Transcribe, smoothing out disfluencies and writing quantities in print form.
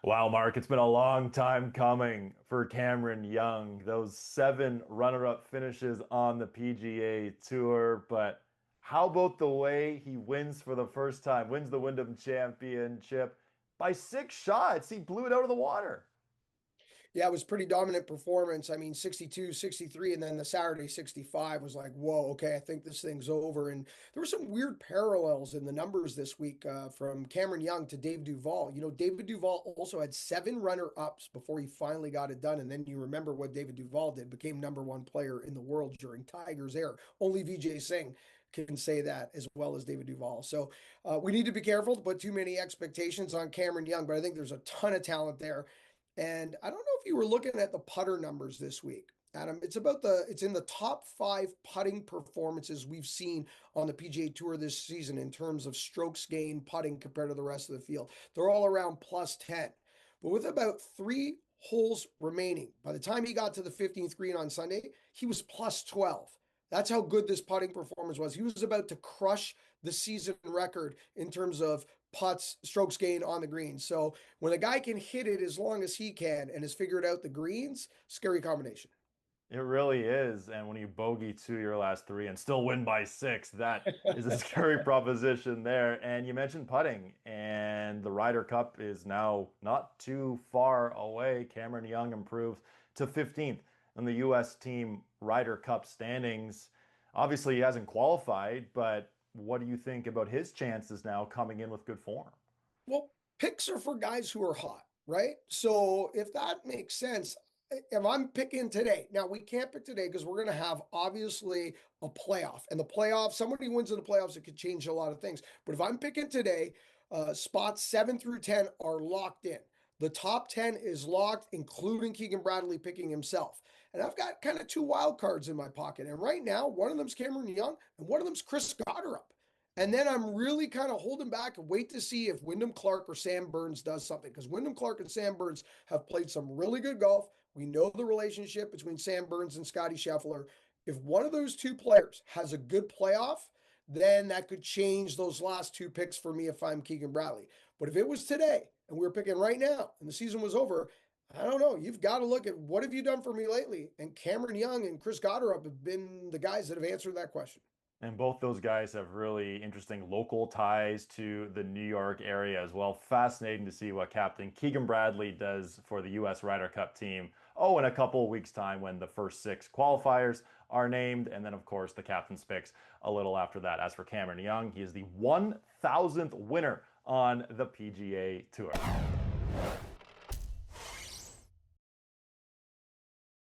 Wow, Mark, it's been a long time coming for Cameron Young. Those seven runner-up finishes on the PGA Tour. But how about the way he wins for the first time, wins the Wyndham Championship by 6 shots? He blew it out of the water. Yeah, it was pretty dominant performance. I mean, 62, 63, and then the Saturday 65 was like, whoa, okay, I think this thing's over. And there were some weird parallels in the numbers this week from Cameron Young to Dave Duval. David Duval also had seven runner-ups before he finally got it done. And then you remember what David Duval did, became number one player in the world during Tiger's era. Only Vijay Singh can say that as well as David Duval. So we need to be careful to put too many expectations on Cameron Young, but I think there's a ton of talent there. And I don't know if you were looking at the putter numbers this week, Adam. It's in the top five putting performances we've seen on the PGA Tour this season in terms of strokes gained putting compared to the rest of the field. They're all around plus 10. But with about three holes remaining, by the time he got to the 15th green on Sunday, he was plus 12. That's how good this putting performance was. He was about to crush the season record in terms of putts, strokes gained on the green. So when a guy can hit it as long as he can and has figured out the greens, scary combination. It really is. And when you bogey two your last three and still win by six, that is a scary proposition there. And you mentioned putting, and the Ryder Cup is now not too far away. Cameron Young improves to 15th in the U.S. team Ryder Cup standings. Obviously, he hasn't qualified, but what do you think about his chances now coming in with good form? Well, picks are for guys who are hot, right? So if that makes sense, if I'm picking today, now we can't pick today because we're going to have obviously a playoff. And the playoff, somebody wins in the playoffs, it could change a lot of things. But if I'm picking today, spots 7 through 10 are locked in. The top 10 is locked, including Keegan Bradley picking himself. And I've got kind of two wild cards in my pocket. And right now, one of them's Cameron Young and one of them's Chris Goddard. And then I'm really kind of holding back and wait to see if Wyndham Clark or Sam Burns does something because Wyndham Clark and Sam Burns have played some really good golf. We know the relationship between Sam Burns and Scotty Scheffler. If one of those two players has a good playoff, then that could change those last two picks for me if I'm Keegan Bradley. But if it was today and we were picking right now and the season was over, I don't know. You've got to look at what have you done for me lately? And Cameron Young and Chris Goddard have been the guys that have answered that question. And both those guys have really interesting local ties to the New York area as well. Fascinating to see what Captain Keegan Bradley does for the U.S. Ryder Cup team. Oh, in a couple of weeks' time when the first six qualifiers are named. And then, of course, the captain's picks a little after that. As for Cameron Young, he is the 1,000th winner on the PGA Tour.